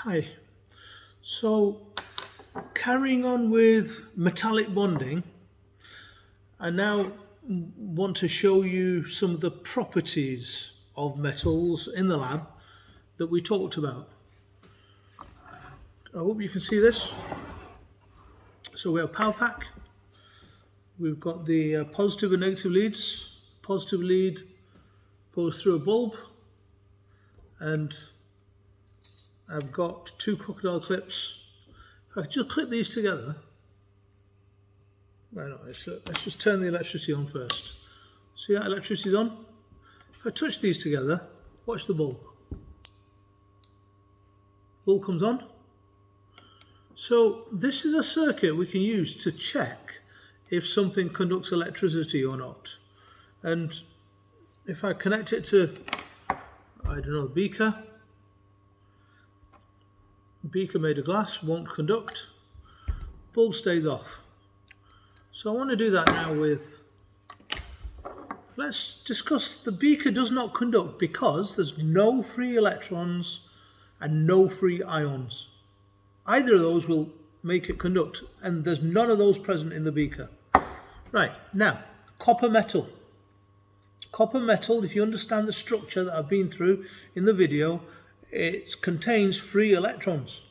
Hi. So, carrying on with metallic bonding, I now want to show you some of the properties of metals in the lab that we talked about. I hope you can see this. So we have power pack. We've got the positive and negative leads. Positive lead goes through a bulb, and I've got two crocodile clips. If I just clip these together, why not? Let's just turn the electricity on first. See that electricity's on? If I touch these together, watch the bulb. Bulb comes on. So this is a circuit we can use to check if something conducts electricity or not. And if I connect it to, I don't know, beaker made of glass, won't conduct, bulb stays off. So I want to do that now with, let's discuss the beaker does not conduct because there's no free electrons and no free ions. Either of those will make it conduct, and there's none of those present in the beaker. Right, now, copper metal. Copper metal, if you understand the structure that I've been through in the video, it contains free electrons.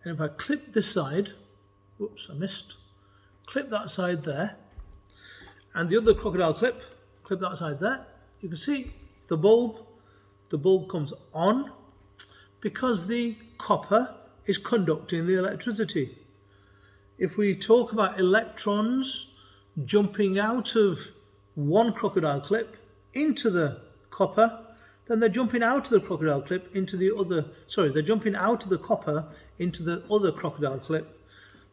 And if I clip this side, whoops, I missed. Clip that side there, and the other crocodile clip that side there, you can see the bulb comes on because the copper is conducting the electricity. If we talk about electrons jumping out of one crocodile clip into the copper, then they're jumping out of the crocodile clip into the other, they're jumping out of the copper into the other crocodile clip.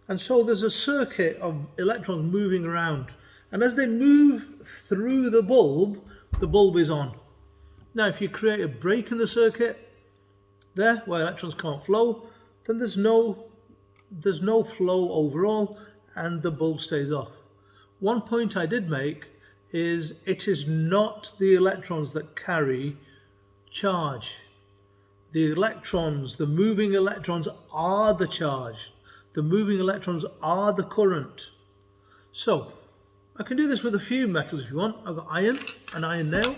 And so there's a circuit of electrons moving around. And as they move through the bulb is on. Now, if you create a break in the circuit there where electrons can't flow, then there's no flow overall and the bulb stays off. One point I did make is it is not the electrons that carry charge. The electrons, the moving electrons are the charge. The moving electrons are the current. So I can do this with a few metals if you want. I've got iron, an iron nail.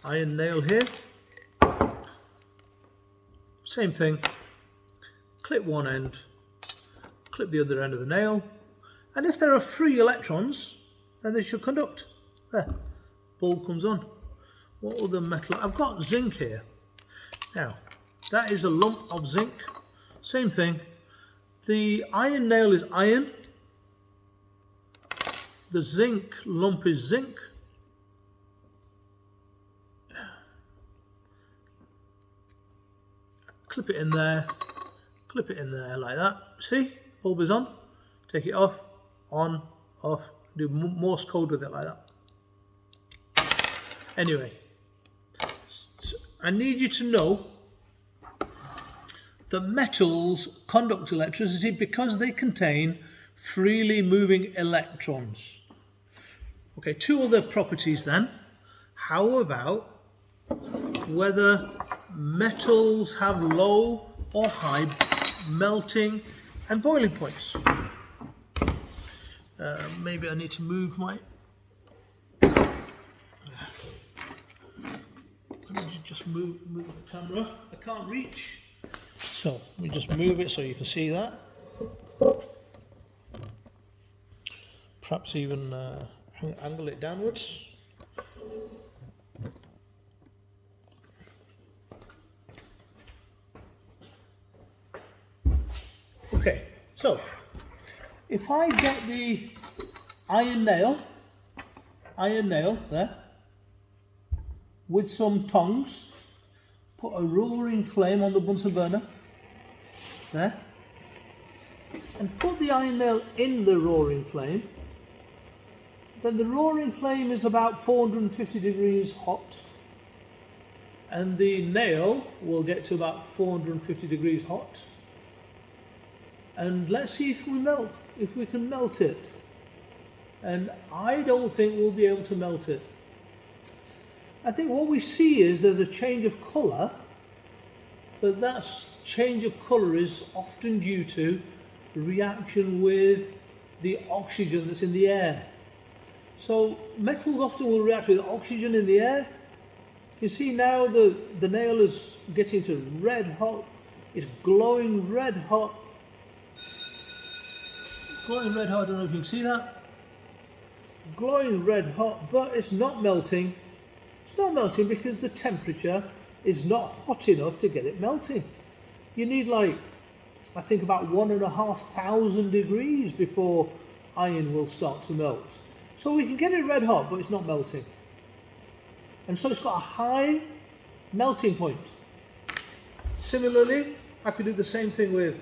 Iron nail here. Same thing. Clip one end, clip the other end of the nail. And if there are free electrons, then they should conduct. There, bulb comes on. What other metal? I've got zinc here. Now, that is a lump of zinc. Same thing. The iron nail is iron. The zinc lump is zinc. Clip it in there like that. See? Bulb is on. Take it off, on, off. Do Morse code with it like that. Anyway, I need you to know that metals conduct electricity because they contain freely moving electrons. Okay, two other properties then. How about whether metals have low or high melting and boiling points? Maybe I need to move my... Let me just move the camera. I can't reach. So let me just move it so you can see that. Perhaps even angle it downwards. Okay, so if I get the iron nail there with some tongs, put a roaring flame on the Bunsen burner there, and put the iron nail in the roaring flame, then the roaring flame is about 450 degrees hot, and the nail will get to about 450 degrees hot. And let's see if we can melt it. And I don't think we'll be able to melt it. I think what we see is there's a change of colour but that change of colour is often due to reaction with the oxygen that's in the air. So metals often will react with oxygen in the air. You see now the nail is getting to red hot. It's glowing red hot. Glowing red hot, I don't know if you can see that. Glowing red hot, but it's not melting. It's not melting because the temperature is not hot enough to get it melting. You need, like, I think about 1,500 degrees before iron will start to melt. So we can get it red hot, but it's not melting. And so it's got a high melting point. Similarly, I could do the same thing with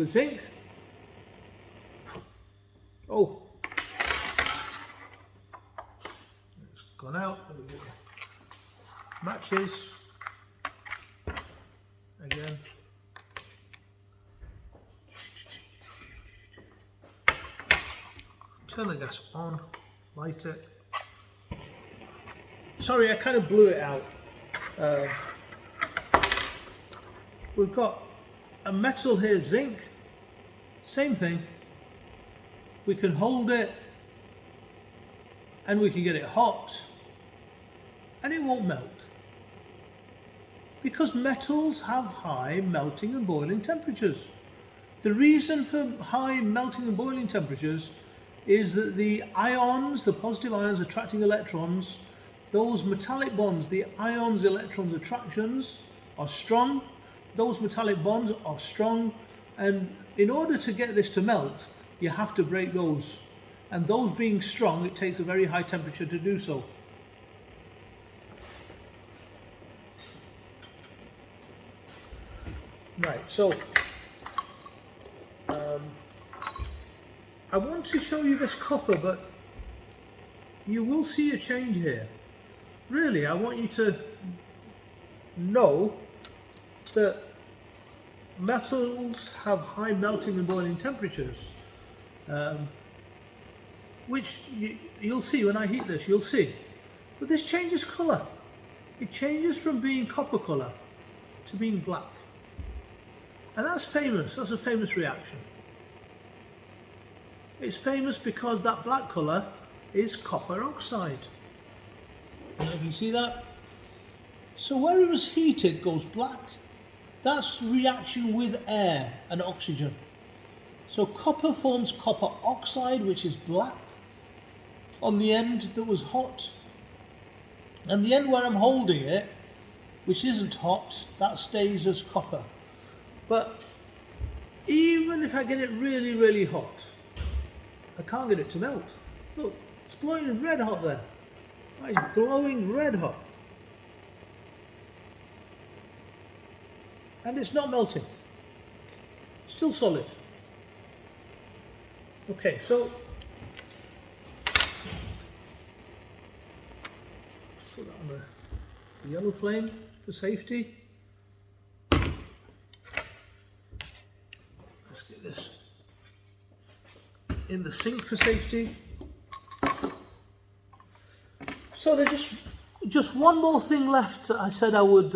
zinc. Oh, it's gone out. Matches again. Turn the gas on, light it. Sorry, I kind of blew it out. We've got a metal here, zinc. Same thing. We can hold it and we can get it hot and it won't melt, because metals have high melting and boiling temperatures. The reason for high melting and boiling temperatures is that the ions, the positive ions attracting electrons, those metallic bonds, the ions, electrons, attractions are strong. Those metallic bonds are strong, and in order to get this to melt, you have to break those. And those being strong, it takes a very high temperature to do so. Right, so I want to show you this copper, but you will see a change here. Really, I want you to know that metals have high melting and boiling temperatures, which you'll see when I heat this, you'll see. But this changes colour. It changes from being copper colour to being black. And that's famous, that's a famous reaction. It's famous because that black colour is copper oxide. I don't know if you see that. So where it was heated goes black. That's reaction with air and oxygen. So copper forms copper oxide, which is black, on the end that was hot. And the end where I'm holding it, which isn't hot, that stays as copper. But even if I get it really, really hot, I can't get it to melt. Look, it's glowing red hot there. It's glowing red hot. And it's not melting. Still solid. Okay, so let's put that on the yellow flame for safety. Let's get this in the sink for safety. So there's just one more thing left I said I would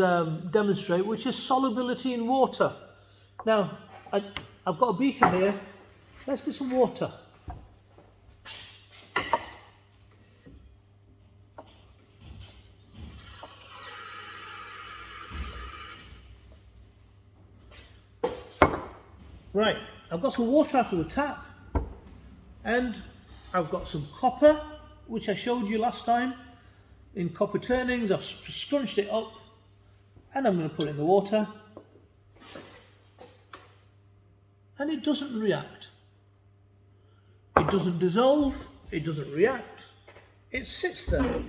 demonstrate, which is solubility in water. Now, I've got a beaker here. Let's get some water. Right, I've got some water out of the tap, and I've got some copper, which I showed you last time in copper turnings. I've scrunched it up, and I'm going to put it in the water, and it doesn't react. It doesn't dissolve, it doesn't react, it sits there.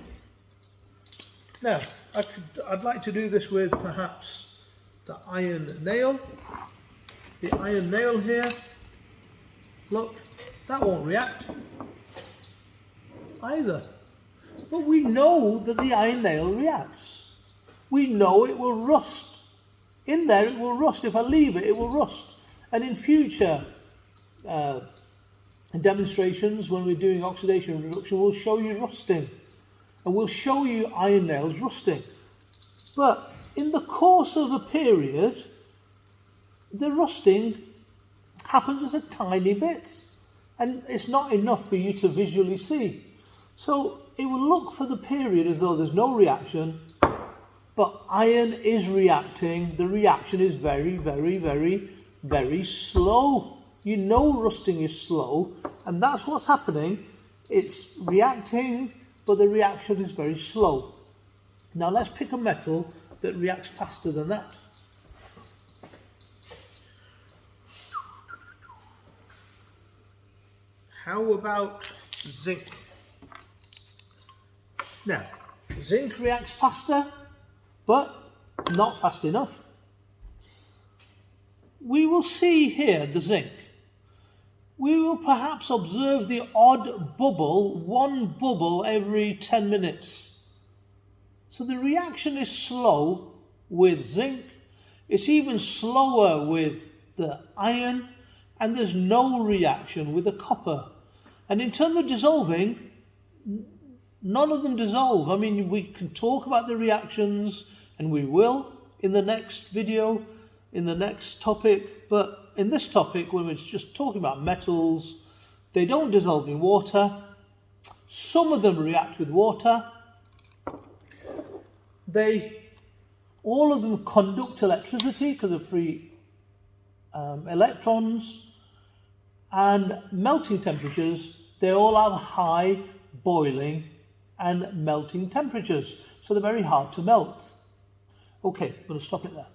Now, I'd like to do this with perhaps the iron nail. The iron nail here, look, that won't react either. But we know that the iron nail reacts. We know it will rust. In there it will rust. If I leave it, it will rust. And in future demonstrations, when we're doing oxidation and reduction, we'll show you rusting. And we'll show you iron nails rusting. But in the course of a period, the rusting happens just a tiny bit, and it's not enough for you to visually see. So it will look for the period as though there's no reaction, but iron is reacting. The reaction is very, very, very, very slow. You know rusting is slow, and that's what's happening. It's reacting, but the reaction is very slow. Now let's pick a metal that reacts faster than that. How about zinc? Now, zinc reacts faster, but not fast enough. We will see here the zinc. We will perhaps observe the odd bubble, one bubble every 10 minutes. So the reaction is slow with zinc. It's even slower with the iron, and there's no reaction with the copper. And in terms of dissolving, none of them dissolve. I mean, we can talk about the reactions, and we will in the next video, in the next topic, but in this topic, when we're just talking about metals, they don't dissolve in water. Some of them react with water. All of them conduct electricity because of free electrons, and melting temperatures, they all have high boiling and melting temperatures, so they're very hard to melt. Okay, I'm going to stop it there.